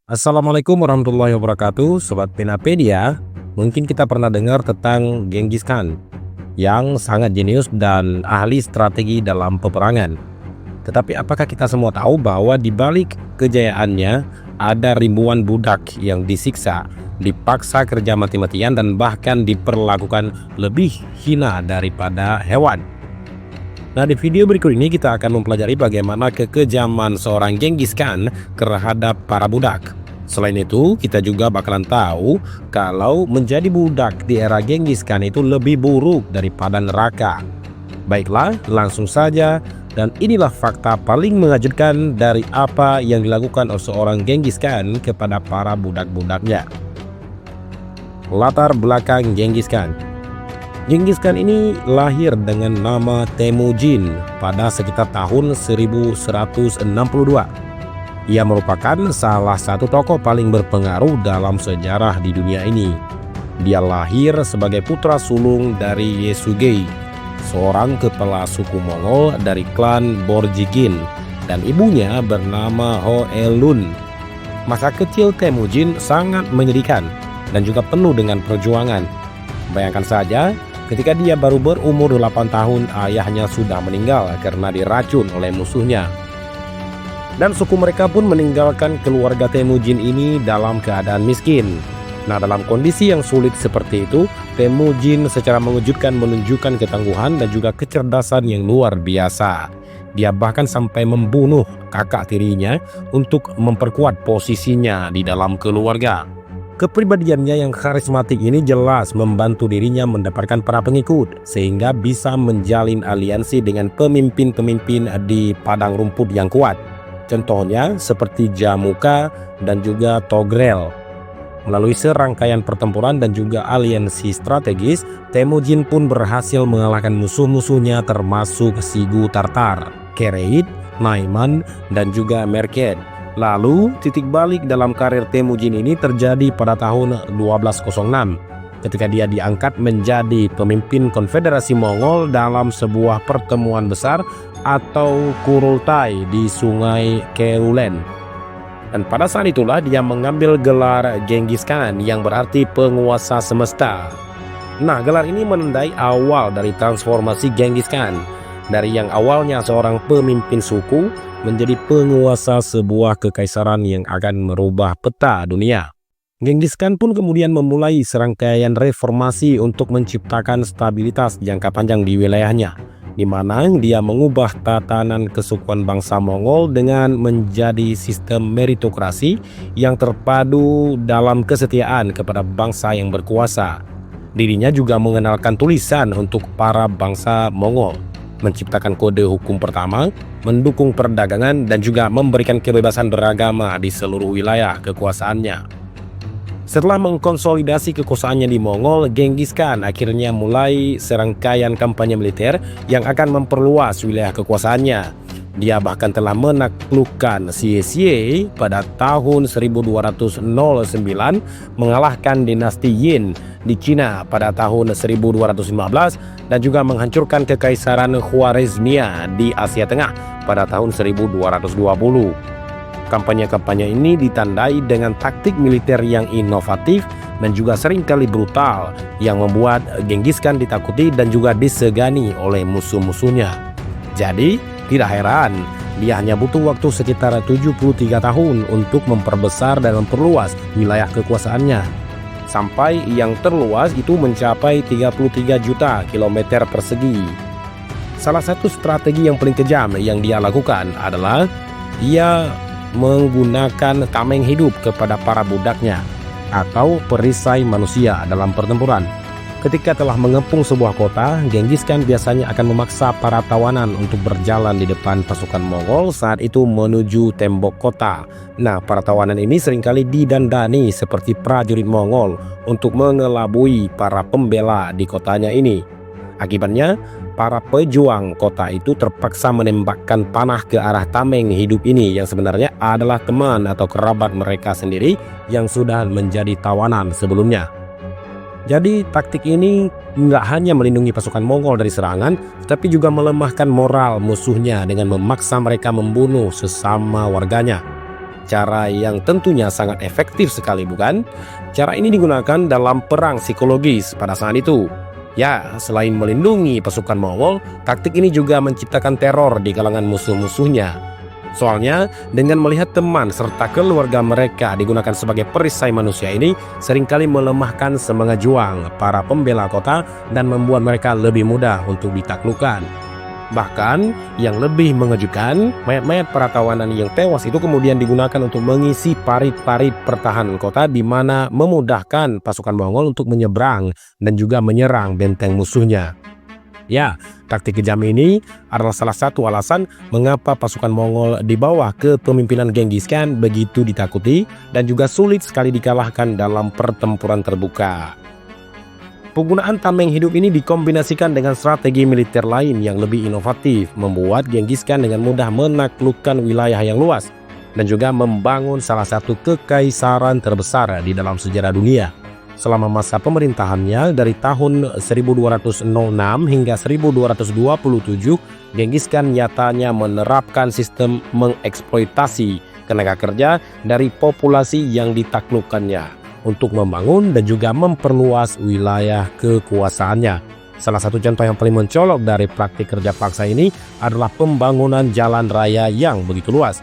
Assalamualaikum warahmatullahi wabarakatuh, Sobat Penapedia. Mungkin kita pernah dengar tentang Genghis Khan yang sangat jenius dan ahli strategi dalam peperangan. Tetapi apakah kita semua tahu bahwa di balik kejayaannya ada ribuan budak yang disiksa, dipaksa kerja mati-matian dan bahkan diperlakukan lebih hina daripada hewan. Nah, di video berikut ini kita akan mempelajari bagaimana kekejaman seorang Genghis Khan terhadap para budak. Selain itu, kita juga bakalan tahu kalau menjadi budak di era Genghis Khan itu lebih buruk daripada neraka. Baiklah, langsung saja, dan inilah fakta paling mengejutkan dari apa yang dilakukan oleh seorang Genghis Khan kepada para budak-budaknya. Latar belakang Genghis Khan. Genghis Khan ini lahir dengan nama Temujin pada sekitar tahun 1162. Ia merupakan salah satu tokoh paling berpengaruh dalam sejarah di dunia ini. Dia lahir sebagai putra sulung dari Yesugei, seorang kepala suku Mongol dari klan Borjigin, dan ibunya bernama Hoelun. Masa kecil Temujin sangat menyedihkan dan juga penuh dengan perjuangan. Bayangkan saja, ketika dia baru berumur 8 tahun, ayahnya sudah meninggal karena diracun oleh musuhnya. Dan suku mereka pun meninggalkan keluarga Temujin ini dalam keadaan miskin. Nah, dalam kondisi yang sulit seperti itu, Temujin secara mengejutkan menunjukkan ketangguhan dan juga kecerdasan yang luar biasa. Dia bahkan sampai membunuh kakak tirinya untuk memperkuat posisinya di dalam keluarga. Kepribadiannya yang karismatik ini jelas membantu dirinya mendapatkan para pengikut, sehingga bisa menjalin aliansi dengan pemimpin-pemimpin di padang rumput yang kuat. Contohnya seperti Jamuka dan juga Togrel. Melalui serangkaian pertempuran dan juga aliansi strategis, Temujin pun berhasil mengalahkan musuh-musuhnya termasuk Sigu Tartar, Kerait, Naiman, dan juga Merked. Lalu, titik balik dalam karir Temujin ini terjadi pada tahun 1206 ketika dia diangkat menjadi pemimpin konfederasi Mongol dalam sebuah pertemuan besar atau Kurultai di Sungai Kerulen. Dan pada saat itulah dia mengambil gelar Genghis Khan yang berarti penguasa semesta. Nah, gelar ini menandai awal dari transformasi Genghis Khan. Dari yang awalnya seorang pemimpin suku menjadi penguasa sebuah kekaisaran yang akan merubah peta dunia. Genghis Khan pun kemudian memulai serangkaian reformasi untuk menciptakan stabilitas jangka panjang di wilayahnya, di mana dia mengubah tatanan kesukuan bangsa Mongol dengan menjadi sistem meritokrasi yang terpadu dalam kesetiaan kepada bangsa yang berkuasa. Dirinya juga mengenalkan tulisan untuk para bangsa Mongol, menciptakan kode hukum pertama, mendukung perdagangan, dan juga memberikan kebebasan beragama di seluruh wilayah kekuasaannya. Setelah mengkonsolidasi kekuasaannya di Mongol, Genghis Khan akhirnya mulai serangkaian kampanye militer yang akan memperluas wilayah kekuasaannya. Dia bahkan telah menaklukkan Xie pada tahun 1209, mengalahkan dinasti Yin di Cina pada tahun 1215, dan juga menghancurkan kekaisaran Khwarezmia di Asia Tengah pada tahun 1220. Kampanye-kampanye ini ditandai dengan taktik militer yang inovatif dan juga seringkali brutal yang membuat Genghis Khan ditakuti dan juga disegani oleh musuh-musuhnya. Jadi, tidak heran dia hanya butuh waktu sekitar 73 tahun untuk memperbesar dan memperluas wilayah kekuasaannya, sampai yang terluas itu mencapai 33 juta kilometer persegi. Salah satu strategi yang paling kejam yang dia lakukan adalah dia menggunakan tameng hidup kepada para budaknya atau perisai manusia dalam pertempuran. Ketika telah mengepung sebuah kota, Genghis Khan biasanya akan memaksa para tawanan untuk berjalan di depan pasukan Mongol saat itu menuju tembok kota. Nah, para tawanan ini seringkali didandani seperti prajurit Mongol untuk mengelabui para pembela di kotanya ini. Akibatnya, para pejuang kota itu terpaksa menembakkan panah ke arah tameng hidup ini yang sebenarnya adalah teman atau kerabat mereka sendiri yang sudah menjadi tawanan sebelumnya. Jadi taktik ini nggak hanya melindungi pasukan Mongol dari serangan, tapi juga melemahkan moral musuhnya dengan memaksa mereka membunuh sesama warganya. Cara yang tentunya sangat efektif sekali, bukan? Cara ini digunakan dalam perang psikologis pada saat itu. Ya, selain melindungi pasukan Mongol, taktik ini juga menciptakan teror di kalangan musuh-musuhnya. Soalnya, dengan melihat teman serta keluarga mereka digunakan sebagai perisai manusia ini, seringkali melemahkan semangat juang para pembela kota dan membuat mereka lebih mudah untuk ditaklukkan. Bahkan, yang lebih mengejutkan, mayat-mayat para tawanan yang tewas itu kemudian digunakan untuk mengisi parit-parit pertahanan kota, di mana memudahkan pasukan Mongol untuk menyeberang dan juga menyerang benteng musuhnya. Ya, taktik kejam ini adalah salah satu alasan mengapa pasukan Mongol di bawah kepemimpinan Genghis Khan begitu ditakuti dan juga sulit sekali dikalahkan dalam pertempuran terbuka. Penggunaan tameng hidup ini dikombinasikan dengan strategi militer lain yang lebih inovatif, membuat Genghis Khan dengan mudah menaklukkan wilayah yang luas dan juga membangun salah satu kekaisaran terbesar di dalam sejarah dunia. Selama masa pemerintahannya dari tahun 1206 hingga 1227, Genghis Khan nyatanya menerapkan sistem mengeksploitasi tenaga kerja dari populasi yang ditaklukkannya untuk membangun dan juga memperluas wilayah kekuasaannya. Salah satu contoh yang paling mencolok dari praktik kerja paksa ini adalah pembangunan jalan raya yang begitu luas.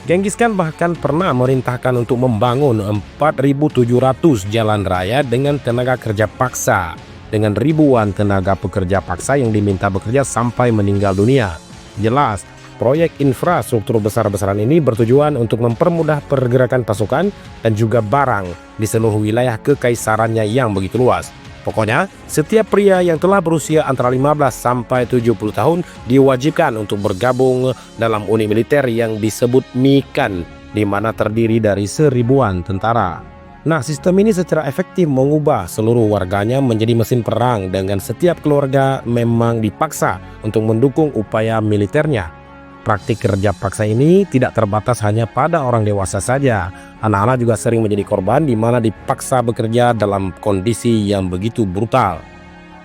Genghis Khan bahkan pernah merintahkan untuk membangun 4.700 jalan raya dengan tenaga kerja paksa, dengan ribuan tenaga pekerja paksa yang diminta bekerja sampai meninggal dunia. Jelas, proyek infrastruktur besar-besaran ini bertujuan untuk mempermudah pergerakan pasukan dan juga barang di seluruh wilayah kekaisarannya yang begitu luas. Pokoknya, setiap pria yang telah berusia antara 15 sampai 70 tahun diwajibkan untuk bergabung dalam unit militer yang disebut Mikan, di mana terdiri dari 1000-an tentara. Nah, sistem ini secara efektif mengubah seluruh warganya menjadi mesin perang, dengan setiap keluarga memang dipaksa untuk mendukung upaya militernya. Praktik kerja paksa ini tidak terbatas hanya pada orang dewasa saja. Anak-anak juga sering menjadi korban, di mana dipaksa bekerja dalam kondisi yang begitu brutal.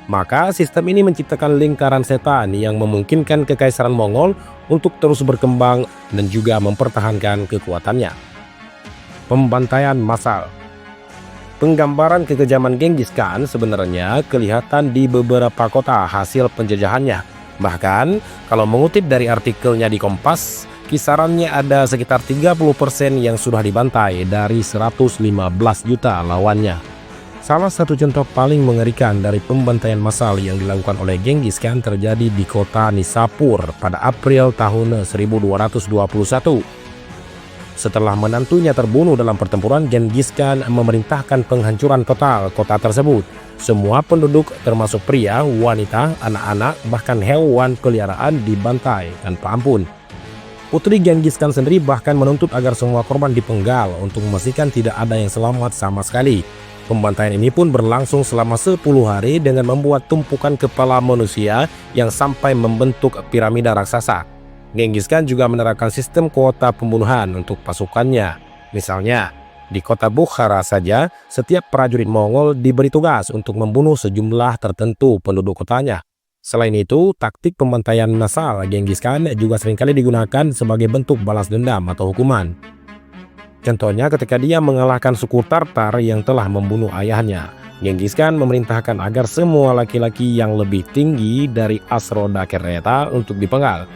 Maka sistem ini menciptakan lingkaran setan yang memungkinkan kekaisaran Mongol untuk terus berkembang dan juga mempertahankan kekuatannya. Pembantaian massal. Penggambaran kekejaman Genghis Khan sebenarnya kelihatan di beberapa kota hasil penjajahannya. Bahkan, kalau mengutip dari artikelnya di Kompas, kisarannya ada sekitar 30% yang sudah dibantai dari 115 juta lawannya. Salah satu contoh paling mengerikan dari pembantaian massal yang dilakukan oleh Genghis Khan terjadi di kota Nishapur pada April tahun 1221. Setelah menantunya terbunuh dalam pertempuran, Genghis Khan memerintahkan penghancuran total kota tersebut. Semua penduduk termasuk pria, wanita, anak-anak, bahkan hewan peliharaan dibantai tanpa ampun. Putri Genghis Khan sendiri bahkan menuntut agar semua korban dipenggal untuk memastikan tidak ada yang selamat sama sekali. Pembantaian ini pun berlangsung selama 10 hari dengan membuat tumpukan kepala manusia yang sampai membentuk piramida raksasa. Genghis Khan juga menerapkan sistem kuota pembunuhan untuk pasukannya. Misalnya, di kota Bukhara saja, setiap prajurit Mongol diberi tugas untuk membunuh sejumlah tertentu penduduk kotanya. Selain itu, taktik pembantaian massal Genghis Khan juga seringkali digunakan sebagai bentuk balas dendam atau hukuman. Contohnya ketika dia mengalahkan suku Tartar yang telah membunuh ayahnya, Genghis Khan memerintahkan agar semua laki-laki yang lebih tinggi dari Asroda Kereta untuk dipenggal.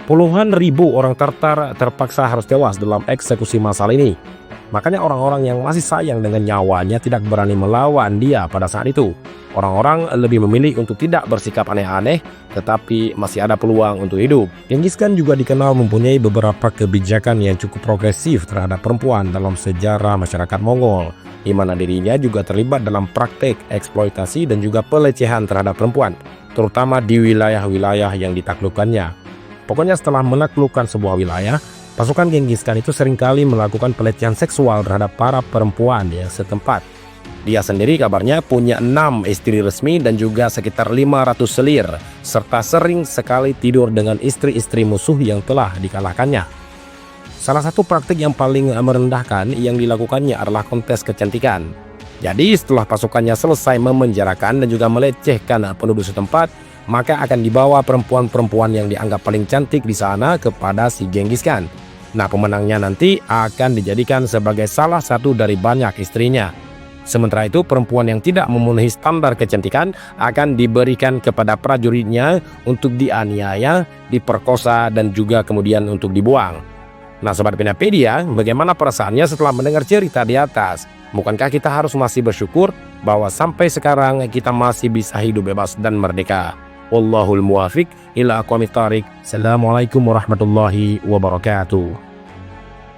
Puluhan ribu orang Tartar terpaksa harus tewas dalam eksekusi massal ini. Makanya orang-orang yang masih sayang dengan nyawanya tidak berani melawan dia pada saat itu. Orang-orang lebih memilih untuk tidak bersikap aneh-aneh, tetapi masih ada peluang untuk hidup. Genghis Khan juga dikenal mempunyai beberapa kebijakan yang cukup progresif terhadap perempuan dalam sejarah masyarakat Mongol, di mana dirinya juga terlibat dalam praktek eksploitasi dan juga pelecehan terhadap perempuan, terutama di wilayah-wilayah yang ditaklukkannya. Pokoknya setelah menaklukkan sebuah wilayah, pasukan Genghis Khan itu seringkali melakukan pelecehan seksual terhadap para perempuan yang setempat. Dia sendiri kabarnya punya 6 istri resmi dan juga sekitar 500 selir, serta sering sekali tidur dengan istri-istri musuh yang telah dikalahkannya. Salah satu praktik yang paling merendahkan yang dilakukannya adalah kontes kecantikan. Jadi setelah pasukannya selesai memenjarakan dan juga melecehkan penduduk setempat, maka akan dibawa perempuan-perempuan yang dianggap paling cantik di sana kepada si Genghis Khan. Nah, pemenangnya nanti akan dijadikan sebagai salah satu dari banyak istrinya. Sementara itu, perempuan yang tidak memenuhi standar kecantikan akan diberikan kepada prajuritnya untuk dianiaya, diperkosa, dan juga kemudian untuk dibuang. Nah, Sobat Penapedia, bagaimana perasaannya setelah mendengar cerita di atas? Bukankah kita harus masih bersyukur bahwa sampai sekarang kita masih bisa hidup bebas dan merdeka? Wallahul muwafiq ila aqwamit thariq. Assalamualaikum warahmatullahi wabarakatuh.